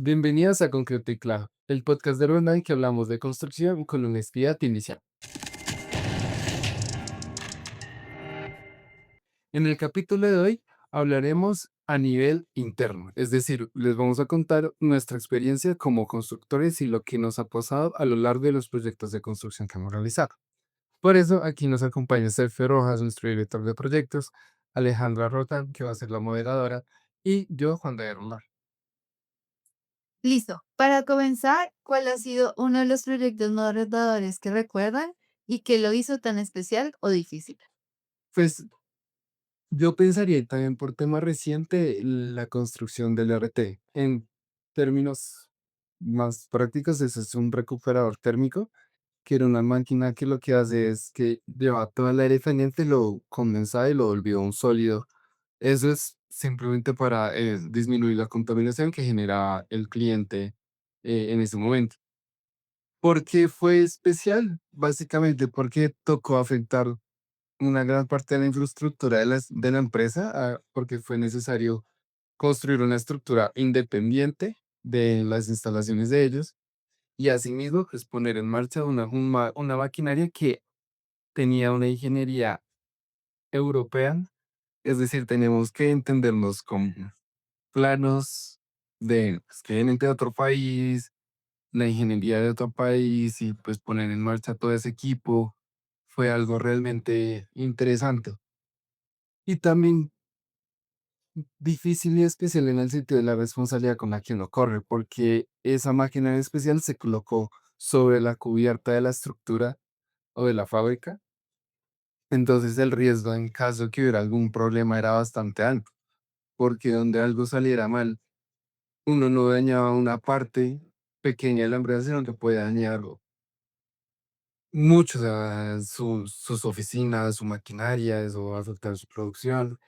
Bienvenidos a Concreto y Claro, el podcast de Ronda en que hablamos de construcción con honestidad inicial. En el capítulo de hoy hablaremos a nivel interno, es decir, les vamos a contar nuestra experiencia como constructores y lo que nos ha pasado a lo largo de los proyectos de construcción que hemos realizado. Por eso aquí nos acompaña Sergio Rojas, nuestro director de proyectos, Alejandra Rotan, que va a ser la moderadora, y yo, Juan de Romar. Listo. Para comenzar, ¿cuál ha sido uno de los proyectos más retadores que recuerdan y qué lo hizo tan especial o difícil? Pues yo pensaría también por tema reciente la construcción del RT. En términos más prácticos, ese es un recuperador térmico, que era una máquina que lo que hace es que lleva toda el aire caliente, lo condensaba y lo volvió un sólido. Eso es simplemente para disminuir la contaminación que genera el cliente en ese momento. ¿Por qué fue especial? Básicamente porque tocó afectar una gran parte de la infraestructura de la empresa, porque fue necesario construir una estructura independiente de las instalaciones de ellos y asimismo pues poner en marcha una maquinaria que tenía una ingeniería europea, es decir, tenemos que entendernos con planos que vienen de otro país, la ingeniería de otro país y pues poner en marcha todo ese equipo fue algo realmente interesante. Y también difícil y especial en el sentido de la responsabilidad con la que uno corre, porque esa máquina en especial se colocó sobre la cubierta de la estructura o de la fábrica. Entonces el riesgo en caso que hubiera algún problema era bastante alto, porque donde algo saliera mal, uno no dañaba una parte pequeña de la empresa, sino que puede dañar mucho, o sea, sus oficinas, su maquinaria, eso va a afectar su producción.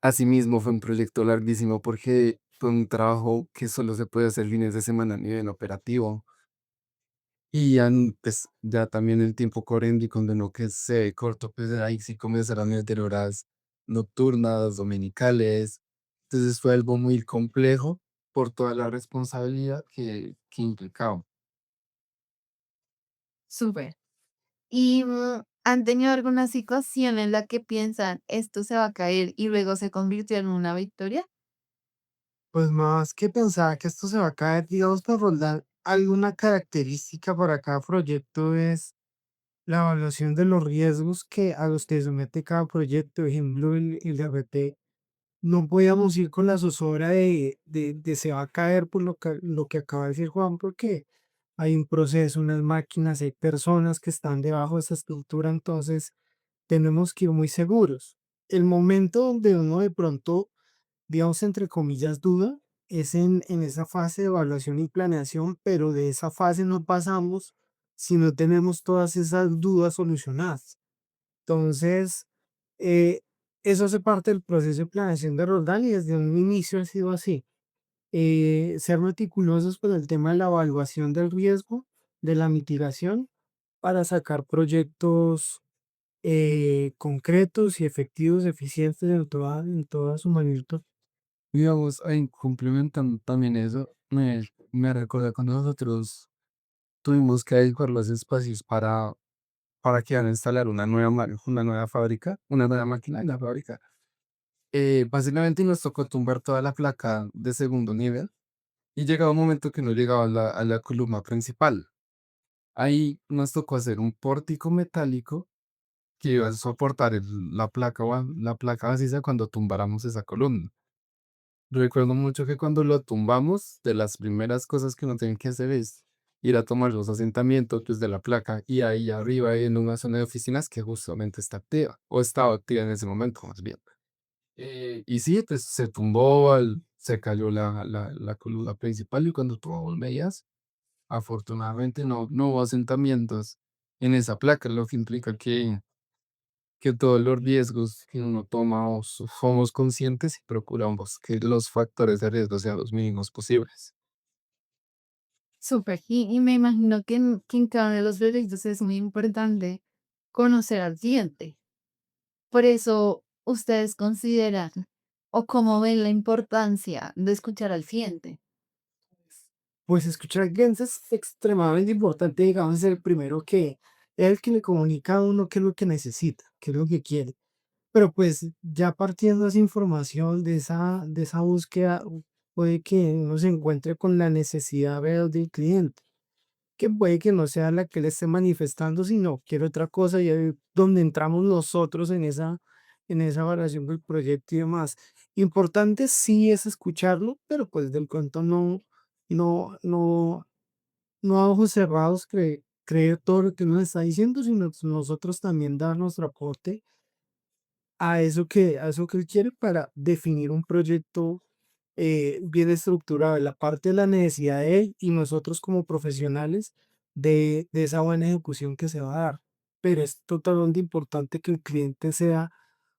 Asimismo, fue un proyecto larguísimo porque fue un trabajo que solo se puede hacer fines de semana a nivel operativo. Y pues, ya también el tiempo corriendo y cuando no que se cortó, pues ahí sí comenzaron a meter horas nocturnas, dominicales. Entonces fue algo muy complejo por toda la responsabilidad que implicaba. Súper. ¿Y han tenido alguna situación en la que piensan esto se va a caer y luego se convirtió en una victoria? Pues más que pensar que esto se va a caer, digamos, por Roldán, alguna característica para cada proyecto es la evaluación de los riesgos que a los que somete cada proyecto. Ejemplo, el RT, no podíamos ir con la zozobra de se va a caer por lo que acaba de decir Juan, porque hay un proceso, unas máquinas, hay personas que están debajo de esa estructura, entonces tenemos que ir muy seguros. El momento donde uno de pronto, digamos, entre comillas, duda, es en esa fase de evaluación y planeación, pero de esa fase no pasamos si no tenemos todas esas dudas solucionadas. Entonces, eh, eso hace parte del proceso de planeación de Roldán y desde un inicio ha sido así. Ser meticulosos con el tema de la evaluación del riesgo, de la mitigación, para sacar proyectos concretos y efectivos, eficientes en toda su magnitud. Digamos, complementando también eso, me recuerda cuando nosotros tuvimos que adecuar los espacios para que van a instalar una nueva fábrica, una nueva máquina en la fábrica. Básicamente nos tocó tumbar toda la placa de segundo nivel y llegaba un momento que no llegaba a la columna principal. Ahí nos tocó hacer un pórtico metálico que iba a soportar la placa maciza cuando tumbáramos esa columna. Recuerdo mucho que cuando lo tumbamos, de las primeras cosas que uno tiene que hacer es ir a tomar los asentamientos pues, de la placa y ahí arriba hay en una zona de oficinas que justamente está activa o estaba activa en ese momento más bien. Y sí, pues se tumbó, se cayó la columna principal y cuando tú veías, afortunadamente no hubo asentamientos en esa placa, lo que implica que todos los riesgos que uno toma somos conscientes y procuramos que los factores de riesgo sean los mínimos posibles. Súper. Y me imagino que en cada uno de los proyectos es muy importante conocer al cliente. Por eso, ¿ustedes consideran o cómo ven la importancia de escuchar al cliente? pues escuchar al cliente es extremadamente importante, digamos, es el primero que es el que le comunica a uno qué es lo que necesita, qué es lo que quiere. Pero pues ya partiendo de esa información, de esa búsqueda, puede que uno se encuentre con la necesidad real del cliente, que puede que no sea la que le esté manifestando, sino quiere otra cosa, y ahí es donde entramos nosotros en esa evaluación del proyecto y demás. Importante sí es escucharlo, pero pues del pronto no, no, no a ojos cerrados creer todo lo que nos está diciendo, sino nosotros también dar nuestro aporte a eso que él quiere para definir un proyecto bien estructurado, la parte de la necesidad de él y nosotros como profesionales de esa buena ejecución que se va a dar. Pero es totalmente importante que el cliente sea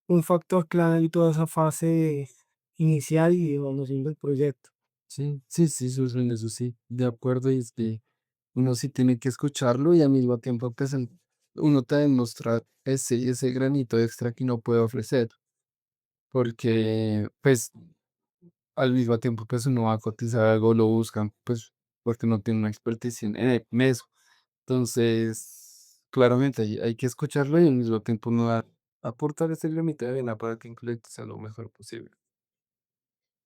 un factor clave en toda esa fase inicial y de evaluación del proyecto. Sí, sí, sí, en eso sí, de acuerdo, y es que uno sí tiene que escucharlo y al mismo tiempo pues uno te demostrar ese granito extra que uno puede ofrecer, porque pues al mismo tiempo pues uno va a cotizar algo, lo buscan pues porque no tiene una expertise en eso. Entonces, claramente hay que escucharlo y al mismo tiempo uno va a aportar ese granito de arena para que el proyecto sea lo mejor posible.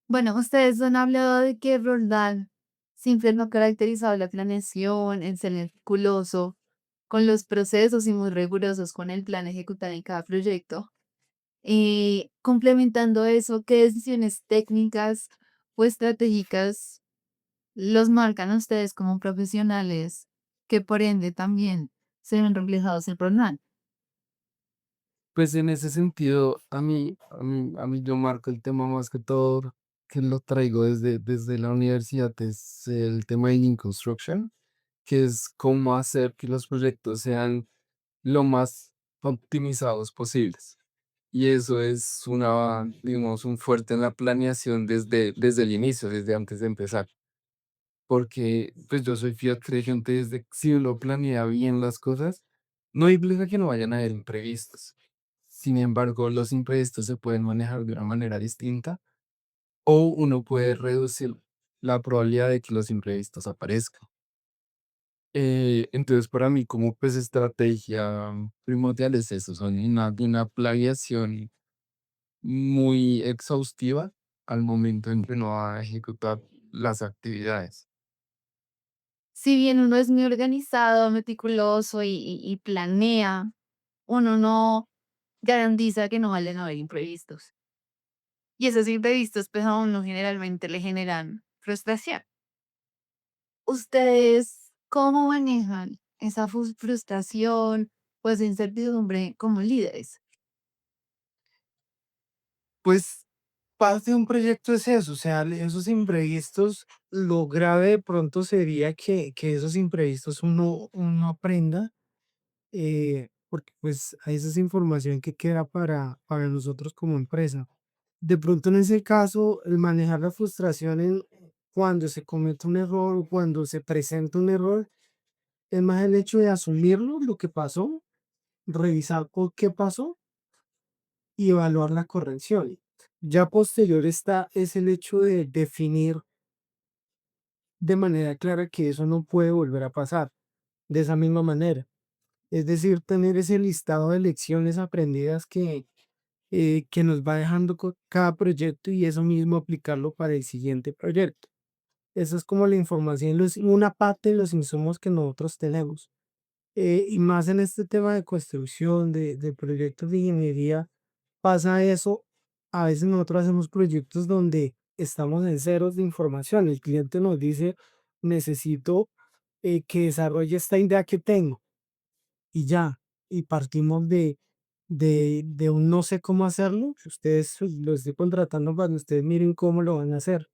Bueno, ustedes han hablado de que Roldán siempre no ha caracterizado la planeación, en ser meticuloso con los procesos y muy rigurosos con el plan ejecutado en cada proyecto. Complementando eso, ¿qué decisiones técnicas o estratégicas los marcan a ustedes como profesionales que por ende también se ven reflejados en Roldán? Pues en ese sentido, a mí yo marco el tema más que todo, que lo traigo desde la universidad, es el tema de Lean Construction, que es cómo hacer que los proyectos sean lo más optimizados posibles. Y eso es digamos, un fuerte en la planeación desde el inicio, desde antes de empezar. Porque pues yo soy fiel creyente desde que si uno planea bien las cosas, no implica que no vayan a haber imprevistos. Sin embargo, los imprevistos se pueden manejar de una manera distinta o uno puede reducir la probabilidad de que los imprevistos aparezcan. Entonces, para mí, como pues estrategia primordial es eso, son una planeación muy exhaustiva al momento en que uno va a ejecutar las actividades. Si bien uno es muy organizado, meticuloso y planea, uno no garantiza que no vayan a haber imprevistos. Y esos imprevistos, pues a uno generalmente le generan frustración. ¿Ustedes cómo manejan esa frustración, pues incertidumbre como líderes? Pues parte de un proyecto es eso, o sea, esos imprevistos, lo grave de pronto sería que esos imprevistos uno aprenda, porque pues esa es información que queda para nosotros como empresa. De pronto en ese caso, el manejar la frustración cuando se comete un error, cuando se presenta un error, es más el hecho de asumirlo, lo que pasó, revisar por qué pasó y evaluar la corrección. Ya posterior está es el hecho de definir de manera clara que eso no puede volver a pasar de esa misma manera. Es decir, tener ese listado de lecciones aprendidas que nos va dejando cada proyecto y eso mismo aplicarlo para el siguiente proyecto. Esa es como la información, una parte de los insumos que nosotros tenemos. Y más en este tema de construcción, de proyectos de ingeniería, pasa eso. A veces nosotros hacemos proyectos donde estamos en ceros de información. El cliente nos dice, necesito que desarrolle esta idea que tengo y ya. Y partimos de un no sé cómo hacerlo. Ustedes lo estoy contratando para que ustedes miren cómo lo van a hacer.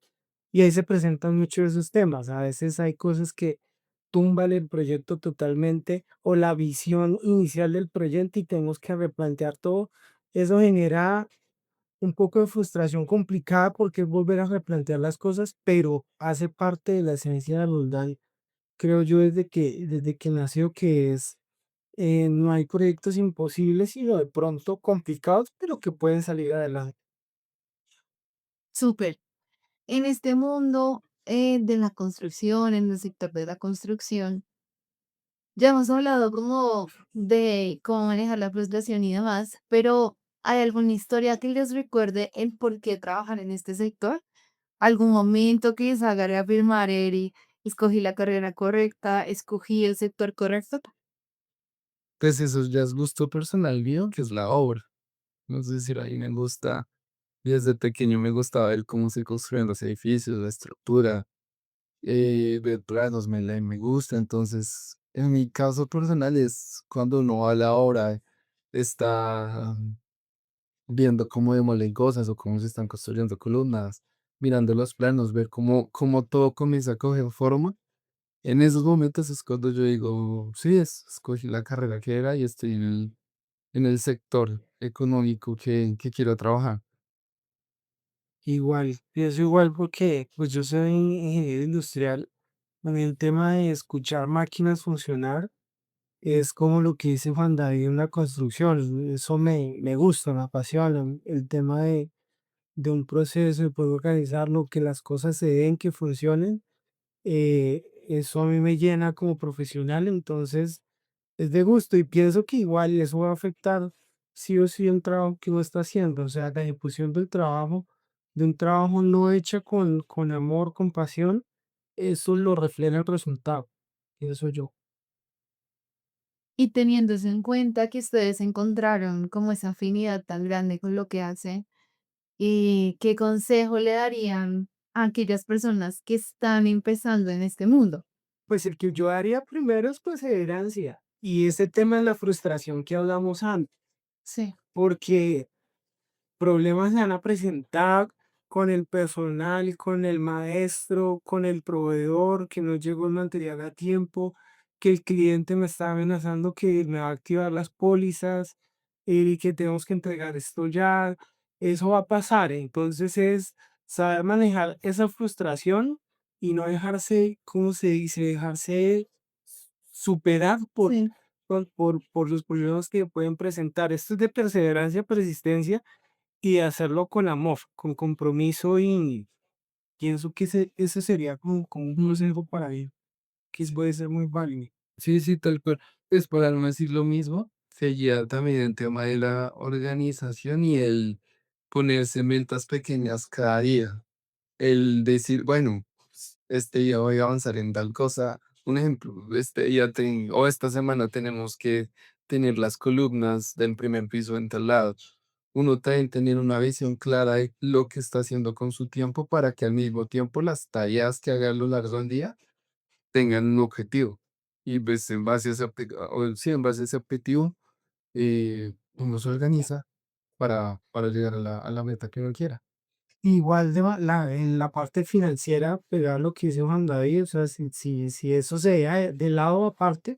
Y ahí se presentan muchos esos temas. A veces hay cosas que tumban el proyecto totalmente o la visión inicial del proyecto y tenemos que replantear todo. Eso genera un poco de frustración complicada porque es volver a replantear las cosas, pero hace parte de la esencia de Roldán, creo yo, desde que nació, que es, no hay proyectos imposibles, sino de pronto complicados, pero que pueden salir adelante. Súper. En este mundo de la construcción, en el sector de la construcción. Ya hemos hablado como de cómo manejar la frustración y demás, pero ¿hay alguna historia que les recuerde el por qué trabajar en este sector? ¿Algún momento que les haga reafirmar el escogí la carrera correcta, escogí el sector correcto? Pues eso ya es gusto personal mío, que es la obra. No sé si ahí me gusta, desde pequeño me gustaba ver cómo se construían los edificios, la estructura, ver planos, me gusta. Entonces, en mi caso personal es cuando uno va a la obra, está viendo cómo demolen cosas o cómo se están construyendo columnas, mirando los planos, ver cómo todo comienza a coger forma. En esos momentos es cuando yo digo, sí, escogí la carrera que era y estoy en el sector económico que quiero trabajar. Igual, pienso igual porque pues yo soy ingeniero industrial. A mí el tema de escuchar máquinas funcionar es como lo que dice Juan David en la construcción. Eso me gusta, me apasiona. El tema de un proceso, de poder organizarlo, que las cosas se den, que funcionen. Eso a mí me llena como profesional. Entonces, es de gusto y pienso que igual eso va a afectar sí o sí el trabajo que uno está haciendo, o sea, la ejecución del trabajo, de un trabajo no hecho con amor, con pasión, eso lo refleja el resultado, pienso yo. Y teniendo eso en cuenta que ustedes encontraron como esa afinidad tan grande con lo que hacen, ¿y qué consejo le darían a aquellas personas que están empezando en este mundo? Pues el que yo haría primero es perseverancia y ese tema de la frustración que hablamos antes, Sí. porque problemas se van a presentar con el personal, con el maestro, con el proveedor que no llegó el material a tiempo, que el cliente me está amenazando que me va a activar las pólizas y que tenemos que entregar esto ya. Eso va a pasar. Entonces es saber manejar esa frustración y no dejarse, ¿cómo se dice? Dejarse superar Sí. por los problemas que pueden presentar. Esto es de perseverancia, persistencia y hacerlo con amor, con compromiso y pienso que ese sería como un consejo para mí, que puede ser muy válido. Sí, sí, tal cual. Pues para no decir lo mismo, seguía también el tema de la organización y el ponerse metas pequeñas cada día. El decir, bueno, este día voy a avanzar en tal cosa. Un ejemplo, este día o esta semana tenemos que tener las columnas del primer piso en tal lado. Uno también tener una visión clara de lo que está haciendo con su tiempo para que al mismo tiempo las tareas que haga a lo largo del día tengan un objetivo. Y pues en base a ese, sí, en base a ese objetivo, uno se organiza para llegar a la meta que uno quiera. Igual en la parte financiera, pegar lo que dice Juan David, o sea, si eso se deja de lado aparte,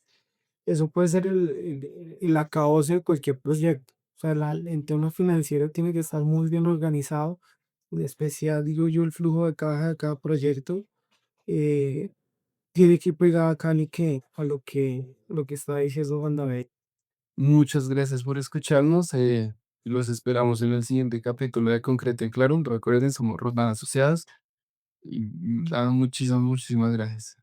eso puede ser el acabose de cualquier proyecto. O sea, el tema financiero tiene que estar muy bien organizado, en especial, digo yo, el flujo de caja de cada proyecto. eh, Tiene que pegar acá ni que a lo que está diciendo Juan David. Muchas gracias por escucharnos. Los esperamos en el siguiente capítulo de Concreto y Claro. Recuerden, somos Rodanas Asociadas. Y muchísimas, muchísimas gracias.